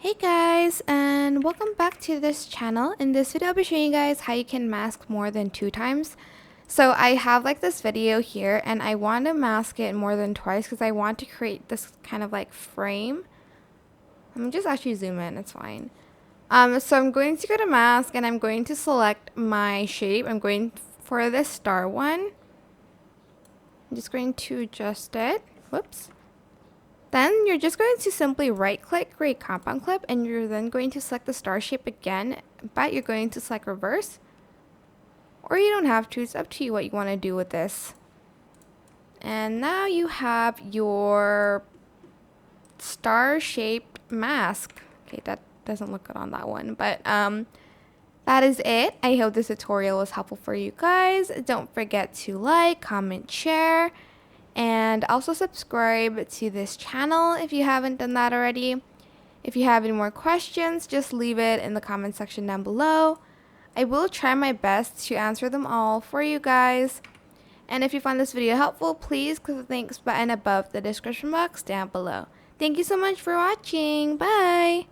Hey guys, and welcome back to this channel. In this video I'll be showing you guys how you can mask more than 2 times. So I have like this video here and I want to mask it more than twice because I want to create this kind of like frame. Let me just actually zoom in, it's fine. So I'm going to go to mask and I'm going to select my shape. I'm going for this star one. I'm just going to adjust it. Whoops. Then you're just going to simply right click, create compound clip, and you're then going to select the star shape again, but you're going to select reverse. Or you don't have to, it's up to you what you want to do with this. And now you have your star shaped mask. Okay, that doesn't look good on that one, but that is it. I hope this tutorial was helpful for you guys. Don't forget to like, comment, share. And also subscribe to this channel if you haven't done that already. If you have any more questions, just leave it in the comment section down below. I will try my best to answer them all for you guys. And if you found this video helpful, please click the thanks button above the description box down below. Thank you so much for watching. Bye!